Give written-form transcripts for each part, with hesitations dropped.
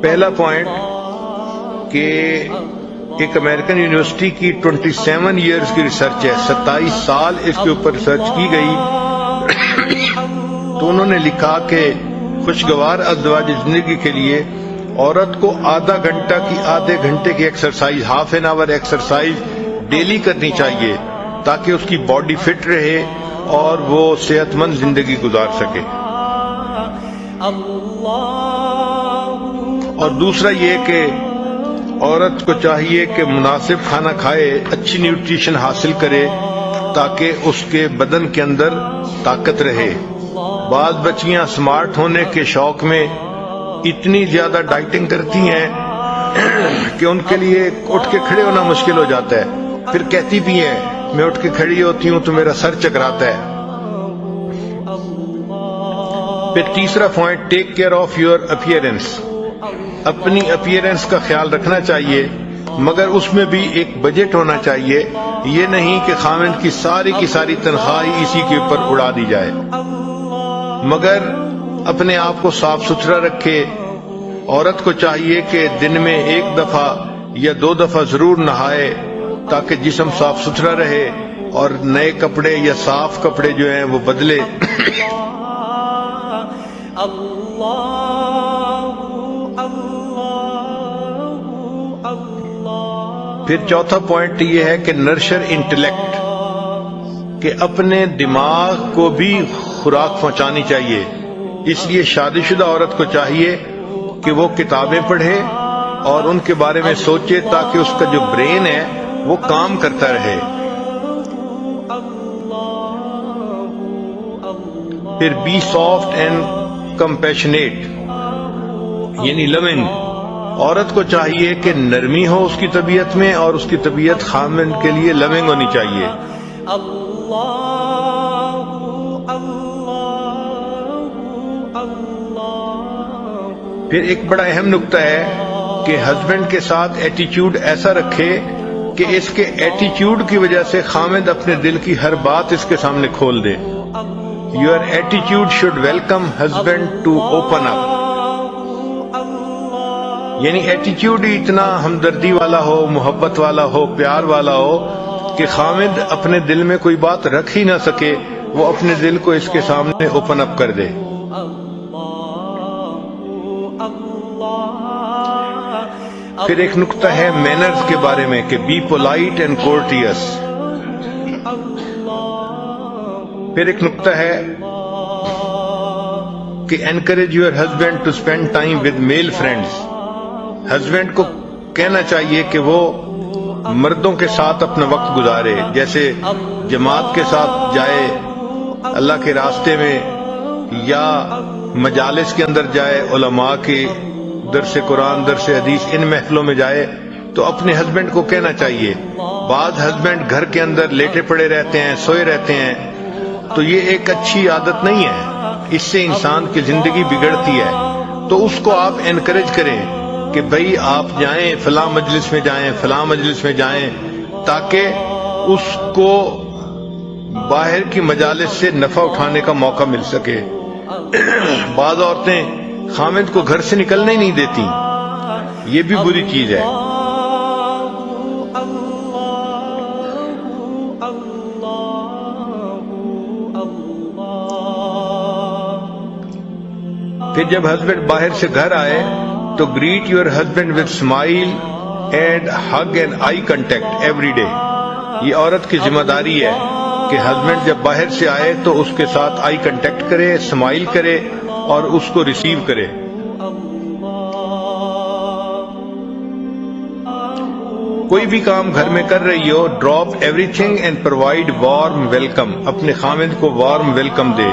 پہلا پوائنٹ کہ ایک امریکن یونیورسٹی کی 27 ایئرز کی ریسرچ ہے، 27 سال اس کے اوپر ریسرچ کی گئی، تو انہوں نے لکھا کہ خوشگوار ازدواجی زندگی کے لیے عورت کو آدھا گھنٹہ کی آدھے گھنٹے کی exercise, half an hour exercise daily کرنی چاہیے تاکہ اس کی باڈی فٹ رہے اور وہ صحت مند زندگی گزار سکے۔ اور دوسرا یہ کہ عورت کو چاہیے کہ مناسب کھانا کھائے، اچھی نیوٹریشن حاصل کرے تاکہ اس کے بدن کے اندر طاقت رہے۔ بعض بچیاں سمارٹ ہونے کے شوق میں اتنی زیادہ ڈائٹنگ کرتی ہیں کہ ان کے لیے اٹھ کے کھڑے ہونا مشکل ہو جاتا ہے، پھر کہتی بھی ہیں میں اٹھ کے کھڑی ہوتی ہوں تو میرا سر چکراتا ہے۔ پھر تیسرا point, take care of your appearance, اپنی اپیئرنس کا خیال رکھنا چاہیے، مگر اس میں بھی ایک بجٹ ہونا چاہیے، یہ نہیں کہ خاوند کی ساری تنخواہ اسی کے اوپر اڑا دی جائے، مگر اپنے آپ کو صاف ستھرا رکھے۔ عورت کو چاہیے کہ دن میں 1 دفعہ یا 2 دفعہ ضرور نہائے تاکہ جسم صاف ستھرا رہے اور نئے کپڑے یا صاف کپڑے جو ہیں وہ بدلے۔ پھر چوتھا پوائنٹ یہ ہے کہ نرشر انٹلیکٹ، کہ اپنے دماغ کو بھی خوراک پہنچانی چاہیے۔ اس لیے شادی شدہ عورت کو چاہیے کہ وہ کتابیں پڑھے اور ان کے بارے میں سوچے تاکہ اس کا جو برین ہے وہ کام کرتا رہے۔ پھر بی سافٹ اینڈ کمپیشنیٹ، یعنی لونگ، عورت کو چاہیے کہ نرمی ہو اس کی طبیعت میں اور اس کی طبیعت خاوند کے لیے لونگ ہونی چاہیے۔ پھر ایک بڑا اہم نقطہ ہے کہ ہسبینڈ کے ساتھ ایٹیچیوڈ ایسا رکھے کہ اس کے ایٹیچیوڈ کی وجہ سے خاوند اپنے دل کی ہر بات اس کے سامنے کھول دے۔ Your attitude should welcome husband to open up، یعنی ایٹیچیوڈ ہی اتنا ہمدردی والا ہو، محبت والا ہو، پیار والا ہو کہ خاوند اپنے دل میں کوئی بات رکھ ہی نہ سکے، وہ اپنے دل کو اس کے سامنے اوپن اپ کر دے۔ پھر ایک نقطہ ہے مینرز کے بارے میں کہ بی پولائٹ اینڈ کورٹیس۔ پھر ایک نقطہ ہے کہ encourage your husband to spend time with male friends, husband کو کہنا چاہیے کہ وہ مردوں کے ساتھ اپنا وقت گزارے، جیسے جماعت کے ساتھ جائے اللہ کے راستے میں، یا مجالس کے اندر جائے، علماء کے درس قرآن، درس حدیث، ان محفلوں میں جائے تو اپنے ہسبینڈ کو کہنا چاہیے۔ بعض ہسبینڈ گھر کے اندر لیٹے پڑے رہتے ہیں، سوئے رہتے ہیں، تو یہ ایک اچھی عادت نہیں ہے، اس سے انسان کی زندگی بگڑتی ہے۔ تو اس کو آپ انکریج کریں کہ بھئی آپ جائیں، فلاں مجلس میں جائیں، فلاں مجلس میں جائیں، تاکہ اس کو باہر کی مجالس سے نفع اٹھانے کا موقع مل سکے۔ بعض عورتیں خاوند کو گھر سے نکلنے ہی نہیں دیتی، یہ بھی بری چیز ہے۔ پھر جب ہسبینڈ باہر سے گھر آئے تو great your husband with smile and hug and I contact every day. یہ عورت کی ذمہ داری ہے کہ ہسبینڈ جب باہر سے آئے تو اس کے ساتھ آئی کنٹیکٹ کرے، اسمائل کرے اور اس کو ریسیو کرے۔ کوئی بھی کام گھر میں کر رہی ہو، drop everything and provide warm welcome, اپنے خاوند کو وارم ویلکم دے۔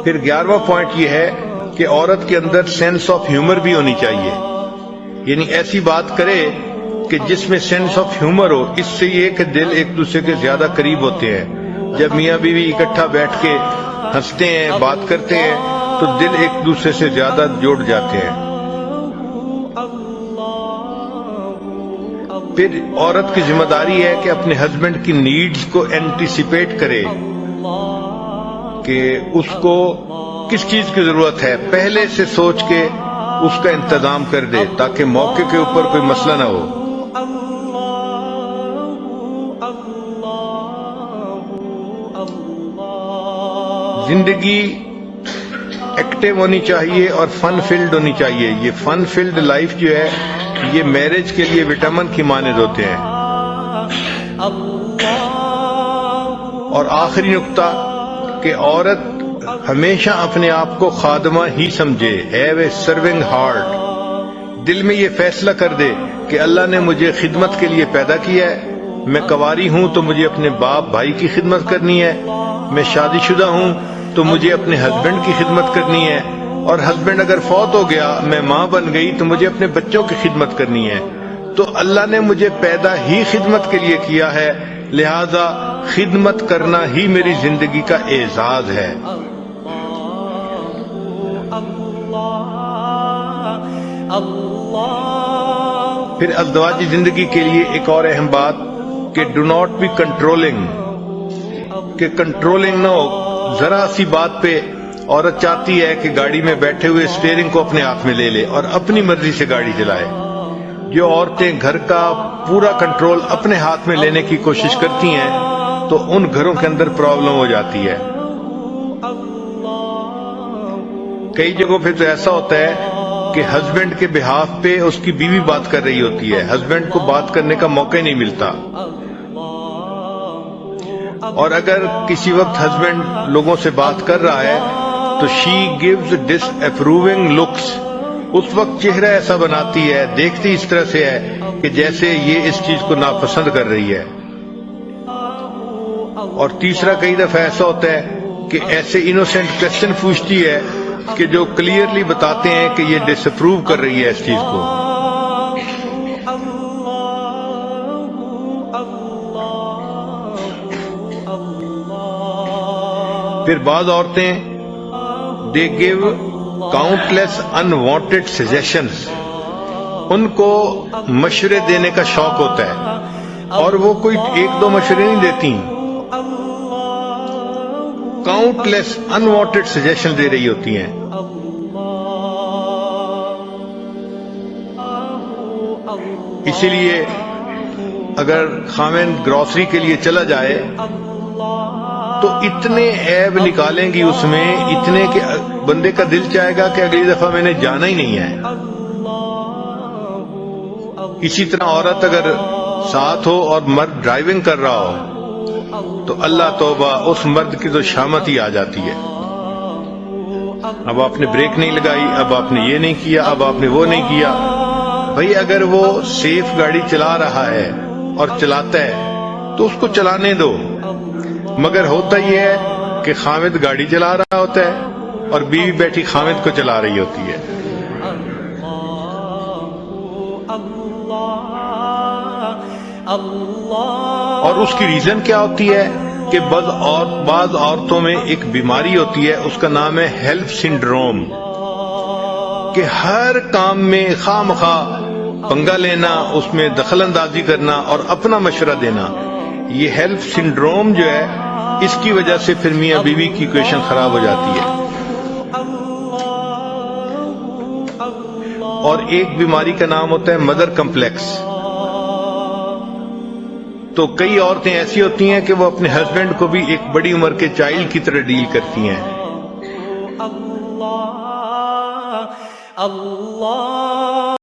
پھر 11واں پوائنٹ یہ ہے کہ عورت کے اندر سینس آف ہیومر بھی ہونی چاہیے، یعنی ایسی بات کرے کہ جس میں سینس آف ہیومر ہو۔ اس سے یہ کہ دل ایک دوسرے کے زیادہ قریب ہوتے ہیں۔ جب میاں بیوی اکٹھا بیٹھ کے ہنستے ہیں، بات کرتے ہیں، تو دل ایک دوسرے سے زیادہ جوڑ جاتے ہیں۔ پھر عورت کی ذمہ داری ہے کہ اپنے ہسبینڈ کی نیڈز کو اینٹیسپیٹ کرے کہ اس کو کس چیز کی ضرورت ہے پہلے سے سوچ کے اس کا انتظام کر دے تاکہ موقع کے اوپر کوئی مسئلہ نہ ہو۔ زندگی ایکٹیو ہونی چاہیے اور فن فیلڈ ہونی چاہیے۔ یہ فن فیلڈ لائف جو ہے یہ میرج کے لیے وٹامن کی مانند ہوتے ہیں۔ اور آخری نقطہ کہ عورت ہمیشہ اپنے آپ کو خادمہ ہی سمجھے، ہیو اے سرونگ ہارٹ، دل میں یہ فیصلہ کر دے کہ اللہ نے مجھے خدمت کے لیے پیدا کیا ہے، میں کنواری ہوں تو مجھے اپنے باپ بھائی کی خدمت کرنی ہے، میں شادی شدہ ہوں تو مجھے اپنے ہسبینڈ کی خدمت کرنی ہے، اور ہسبینڈ اگر فوت ہو گیا میں ماں بن گئی تو مجھے اپنے بچوں کی خدمت کرنی ہے۔ تو اللہ نے مجھے پیدا ہی خدمت کے لیے کیا ہے، لہذا خدمت کرنا ہی میری زندگی کا اعزاز ہے۔ پھر ازدواجی زندگی کے لیے ایک اور اہم بات کہ ڈو ناٹ بی کنٹرولنگ، کہ کنٹرولنگ نہ ہو۔ ذرا سی بات پہ عورت چاہتی ہے کہ گاڑی میں بیٹھے ہوئے اسٹیئرنگ کو اپنے ہاتھ میں لے لے اور اپنی مرضی سے گاڑی چلائے۔ جو عورتیں گھر کا پورا کنٹرول اپنے ہاتھ میں لینے کی کوشش کرتی ہیں تو ان گھروں کے اندر پرابلم ہو جاتی ہے۔ کئی جگہوں پہ تو ایسا ہوتا ہے کہ ہسبینڈ کے بہاف پہ اس کی بیوی بات کر رہی ہوتی ہے، ہسبینڈ کو بات کرنے کا موقع نہیں ملتا، اور اگر کسی وقت ہسبینڈ لوگوں سے بات کر رہا ہے تو شی گیوز ڈس اپروونگ لکس، اس وقت چہرہ ایسا بناتی ہے، دیکھتی اس طرح سے ہے کہ جیسے یہ اس چیز کو ناپسند کر رہی ہے۔ اور تیسرا کئی دفعہ ایسا ہوتا ہے کہ ایسے انوسینٹ کوسچن پوچھتی ہے کہ جو کلیئرلی بتاتے ہیں کہ یہ ڈس اپروو کر رہی ہے اس چیز کو۔ پھر بعض عورتیں دے گیو کاؤنٹلیس انوانٹیڈ سجیشنز، ان کو مشورے دینے کا شوق ہوتا ہے اور وہ کوئی ایک دو مشورے نہیں دیتی، کاؤنٹلیس انوانٹیڈ سجیشن دے رہی ہوتی ہیں۔ اسی لیے اگر خاوند گروسری کے لیے چلا جائے تو اتنے عیب نکالیں گی اس میں، اتنے کہ بندے کا دل چاہے گا کہ اگلی دفعہ میں نے جانا ہی نہیں ہے۔ اسی طرح عورت اگر ساتھ ہو اور مرد ڈرائیونگ کر رہا ہو تو اللہ توبہ، اس مرد کی تو شامت ہی آ جاتی ہے۔ اب آپ نے بریک نہیں لگائی، اب آپ نے یہ نہیں کیا، اب آپ نے وہ نہیں کیا۔ بھئی اگر وہ سیف گاڑی چلا رہا ہے اور چلاتا ہے تو اس کو چلانے دو، مگر ہوتا یہ ہے کہ خاوند گاڑی چلا رہا ہوتا ہے اور بیوی بیٹھی خاوند کو چلا رہی ہوتی ہے۔ اور اس کی ریزن کیا ہوتی ہے کہ بعض عورتوں میں ایک بیماری ہوتی ہے، اس کا نام ہے ہیلپ سنڈروم، کہ ہر کام میں خواہ مخواہ پنگا لینا، اس میں دخل اندازی کرنا اور اپنا مشورہ دینا۔ یہ ہیلپ سنڈروم جو ہے اس کی وجہ سے پھر میاں بیوی کی ایکویشن خراب ہو جاتی ہے۔ اور ایک بیماری کا نام ہوتا ہے مدر کمپلیکس۔ تو کئی عورتیں ایسی ہوتی ہیں کہ وہ اپنے ہسبینڈ کو بھی ایک بڑی عمر کے چائلڈ کی طرح ڈیل کرتی ہیں۔ اللہ